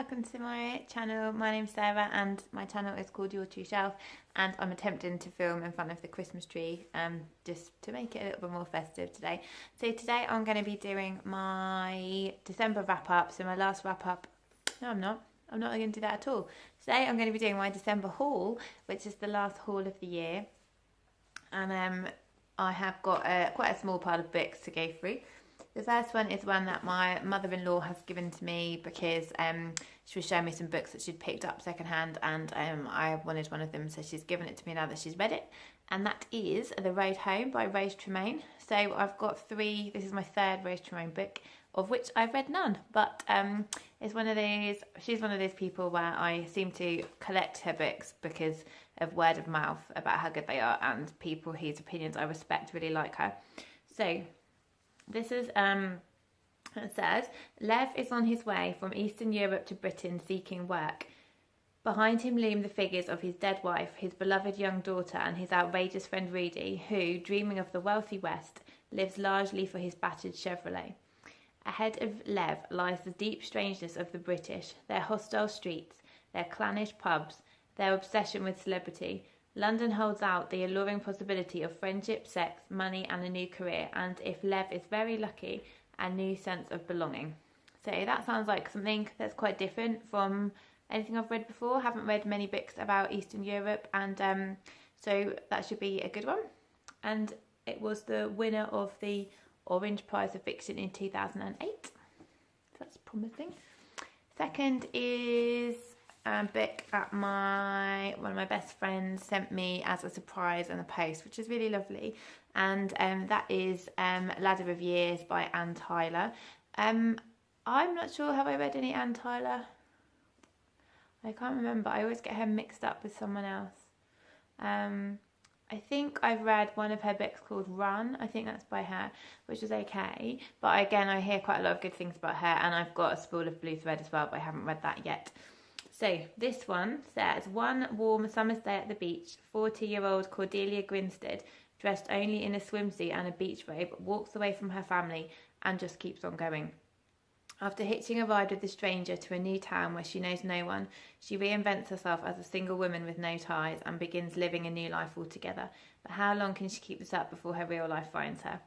welcome to my channel. My name's Sarah and my channel is called Your True Shelf, and I'm attempting to film in front of the Christmas tree just to make it a little bit more festive today. So today I'm going to be doing my December wrap up. So my last wrap up, no I'm not going to do that at all. Today I'm going to be doing my December haul, which is the last haul of the year, and I have got quite a small pile of books to go through. The first one is one that my mother-in-law has given to me because she was showing me some books that she'd picked up secondhand, and I wanted one of them, so she's given it to me now that she's read it. And that is The Road Home by Tremain. So I've got three, this is my third Tremain book, of which I've read none. But it's one of those, she's one of those people where I seem to collect her books because of word of mouth about how good they are, and people whose opinions I respect really like her. So this is, it says, Lev is on his way from Eastern Europe to Britain seeking work. Behind him loom the figures of his dead wife, his beloved young daughter, and his outrageous friend Rudy, who, dreaming of the wealthy West, lives largely for his battered Chevrolet. Ahead of Lev lies the deep strangeness of the British, their hostile streets, their clannish pubs, their obsession with celebrity. London holds out the alluring possibility of friendship, sex, money and a new career, and if Lev is very lucky, a new sense of belonging. So that sounds like something that's quite different from anything I've read before. I haven't read many books about Eastern Europe, and so that should be a good one. And it was the winner of the Orange Prize of Fiction in 2008. So that's promising. Second is a book that one of my best friends sent me as a surprise in the post, which is really lovely, and that is Ladder of Years by Anne Tyler. I'm not sure, have I read any Anne Tyler? I can't remember. I always get her mixed up with someone else. I think I've read one of her books called Run. I think that's by her, which is okay, but again I hear quite a lot of good things about her, and I've got A Spool of Blue Thread as well, but I haven't read that yet. So this one says, one warm summer's day at the beach, 40-year-old Cordelia Grinstead, dressed only in a swimsuit and a beach robe, walks away from her family and just keeps on going. After hitching a ride with a stranger to a new town where she knows no one, she reinvents herself as a single woman with no ties and begins living a new life altogether. But how long can she keep this up before her real life finds her?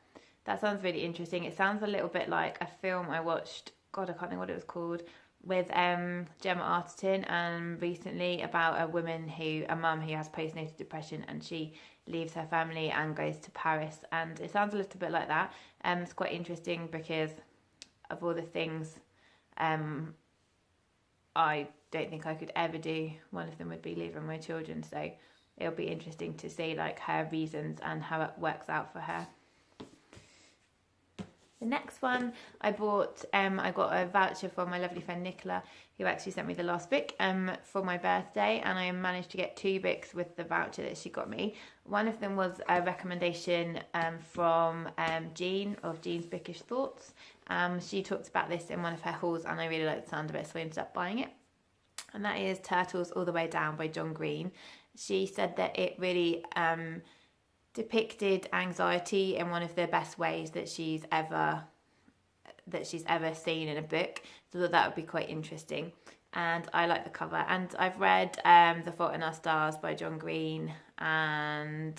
That sounds really interesting. It sounds a little bit like a film I watched, God, I can't think what it was called, with Gemma Arterton recently, about a mum who has postnatal depression, and she leaves her family and goes to Paris, and it sounds a little bit like that. It's quite interesting because of all the things I don't think I could ever do. One of them would be leaving my children, so it'll be interesting to see like her reasons and how it works out for her. The next one I bought, I got a voucher from my lovely friend Nicola, who actually sent me the last book for my birthday, and I managed to get two books with the voucher that she got me. One of them was a recommendation from Jean of Jean's Bookish Thoughts. She talked about this in one of her hauls, and I really liked the sound of it, so I ended up buying it. And that is Turtles All the Way Down by John Green. She said that it really depicted anxiety in one of the best ways that she's ever seen in a book, so that would be quite interesting. And I like the cover, and I've read The Fault in Our Stars by John Green, and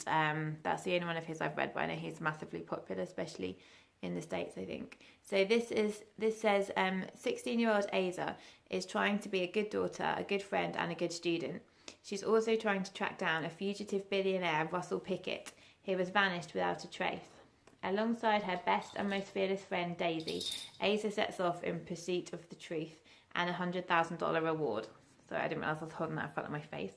that's the only one of his I've read, but I know he's massively popular, especially in the States, I think. So this says 16-year-old Asa is trying to be a good daughter, a good friend and a good student. She's also trying to track down a fugitive billionaire, Russell Pickett, who has vanished without a trace. Alongside her best and most fearless friend Daisy, Asa sets off in pursuit of the truth and a $100,000 reward. Sorry, I didn't realise I was holding that in front of my face.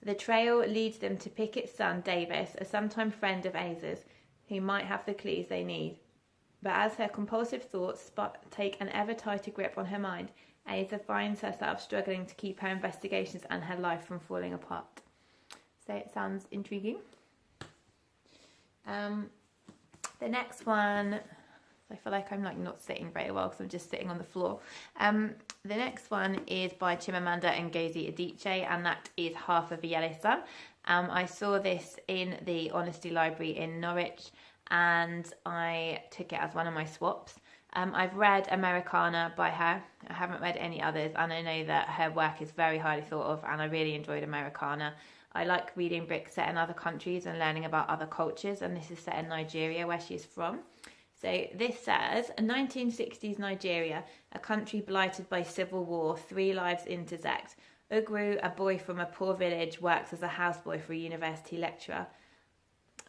The trail leads them to Pickett's son Davis, a sometime friend of Asa's, who might have the clues they need. But as her compulsive thoughts take an ever tighter grip on her mind, Asa finds herself struggling to keep her investigations and her life from falling apart. So it sounds intriguing. The next one, I feel like I'm like not sitting very well because I'm just sitting on the floor. The next one is by Chimamanda and Ngozi Adichie, and that is Half of a Yellow Sun. I saw this in the Honesty Library in Norwich, and I took it as one of my swaps. I've read Americana by her. I haven't read any others, and I know that her work is very highly thought of, and I really enjoyed Americana. I like reading books set in other countries and learning about other cultures, and this is set in Nigeria, where she is from. So this says, 1960s Nigeria, a country blighted by civil war, 3 lives intersect. Ugwu, a boy from a poor village, works as a houseboy for a university lecturer.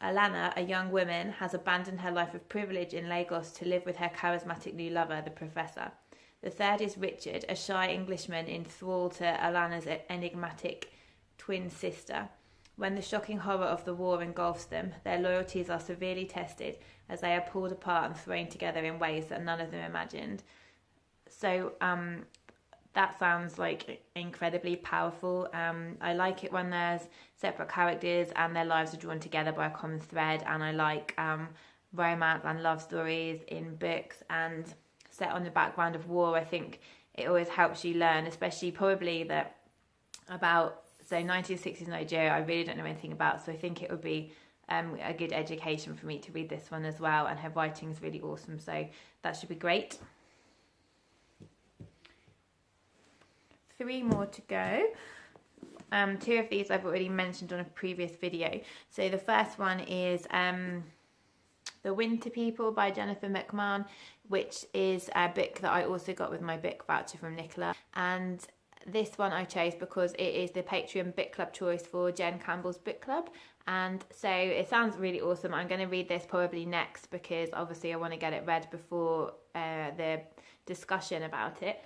Alana, a young woman, has abandoned her life of privilege in Lagos to live with her charismatic new lover, the professor. The third is Richard, a shy Englishman in thrall to Alana's enigmatic twin sister. When the shocking horror of the war engulfs them, their loyalties are severely tested as they are pulled apart and thrown together in ways that none of them imagined. So that sounds like incredibly powerful. I like it when there's separate characters and their lives are drawn together by a common thread, and I like romance and love stories in books and set on the background of war. I think it always helps you learn, especially probably that about 1960s Nigeria I really don't know anything about, so I think it would be a good education for me to read this one as well, and her writing is really awesome, so that should be great. 3 more to go. 2 of these I've already mentioned on a previous video. So the first one is The Winter People by Jennifer McMahon, which is a book that I also got with my book voucher from Nicola. And this one I chose because it is the Patreon book club choice for Jen Campbell's book club. And so it sounds really awesome. I'm going to read this probably next because obviously I want to get it read before the discussion about it.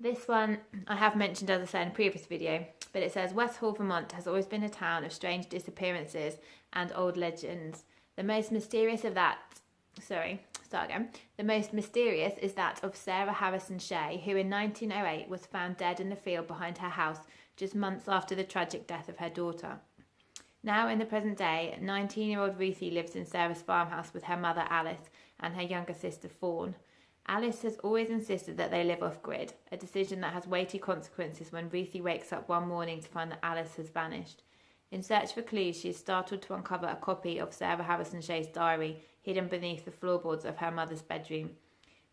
This one I have mentioned, as I said in a previous video, but it says, West Hall, Vermont has always been a town of strange disappearances and old legends. The most mysterious is that of Sarah Harrison Shea, who in 1908 was found dead in the field behind her house just months after the tragic death of her daughter. Now in the present day, 19-year-old Ruthie lives in Sarah's farmhouse with her mother Alice and her younger sister Fawn. Alice has always insisted that they live off-grid, a decision that has weighty consequences when Ruthie wakes up one morning to find that Alice has vanished. In search for clues, she is startled to uncover a copy of Sarah Harrison Shea's diary hidden beneath the floorboards of her mother's bedroom.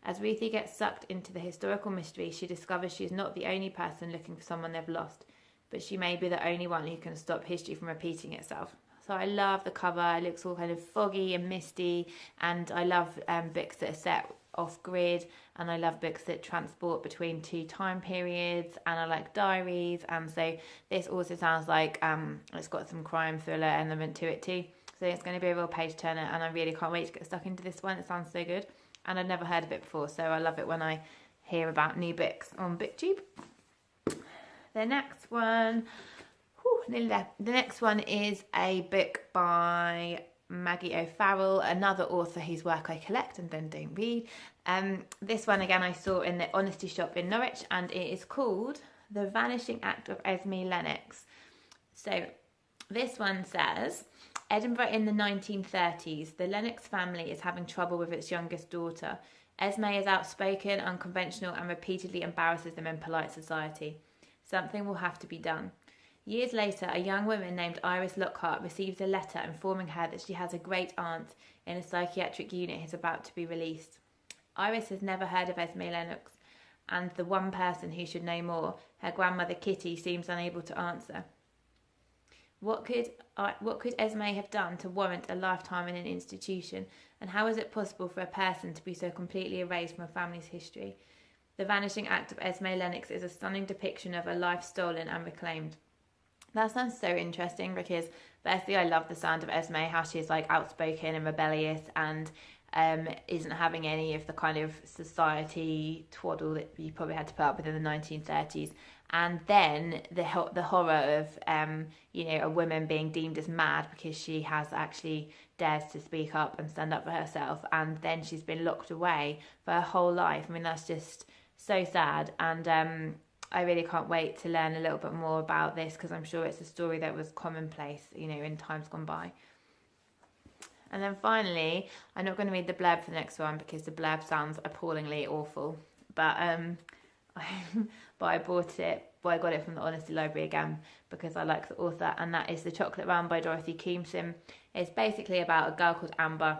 As Ruthie gets sucked into the historical mystery, she discovers she is not the only person looking for someone they've lost, but she may be the only one who can stop history from repeating itself. So I love the cover. It looks all kind of foggy and misty, and I love books that are set off-grid, and I love books that transport between 2 time periods, and I like diaries, and so this also sounds like it's got some crime thriller element to it too. So it's going to be a real page turner, and I really can't wait to get stuck into this one. It sounds so good, and I've never heard of it before, so I love it when I hear about new books on BookTube. The next one, nearly there. The next one is a book by Maggie O'Farrell, another author whose work I collect and then don't read. This one again I saw in the Honesty Shop in Norwich, and it is called The Vanishing Act of Esme Lennox. So this one says, Edinburgh in the 1930s, the Lennox family is having trouble with its youngest daughter. Esme is outspoken, unconventional, and repeatedly embarrasses them in polite society. Something will have to be done. Years later, a young woman named Iris Lockhart receives a letter informing her that she has a great aunt in a psychiatric unit who is about to be released. Iris has never heard of Esme Lennox, and the one person who should know more, her grandmother Kitty, seems unable to answer. What could Esme have done to warrant a lifetime in an institution, and how is it possible for a person to be so completely erased from a family's history? The Vanishing Act of Esme Lennox is a stunning depiction of a life stolen and reclaimed. That sounds so interesting because firstly I love the sound of Esme, how she's like outspoken and rebellious and isn't having any of the kind of society twaddle that you probably had to put up with in the 1930s. And then the horror of a woman being deemed as mad because she has actually dares to speak up and stand up for herself, and then she's been locked away for her whole life. I mean, that's just so sad, and I really can't wait to learn a little bit more about this because I'm sure it's a story that was commonplace, in times gone by. And then finally, I'm not going to read the blurb for the next one because the blurb sounds appallingly awful. But I bought it. Well, I got it from the Honesty Library again because I like the author, and that is The Chocolate Run by Dorothy Koomson. It's basically about a girl called Amber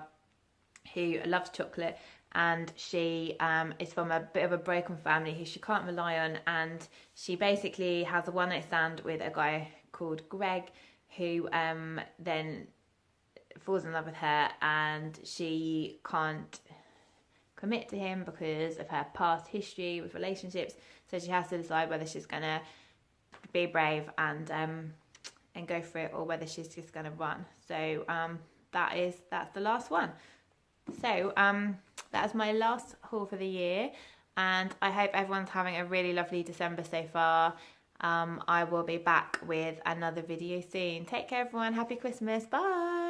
who loves chocolate, and she is from a bit of a broken family who she can't rely on, and she basically has a one-night stand with a guy called Greg, who then falls in love with her, and she can't commit to him because of her past history with relationships. So she has to decide whether she's gonna be brave and go for it, or whether she's just gonna run. So that's the last one. So that's my last haul for the year, and I hope everyone's having a really lovely December so far. I will be back with another video soon. Take care everyone, happy Christmas, bye.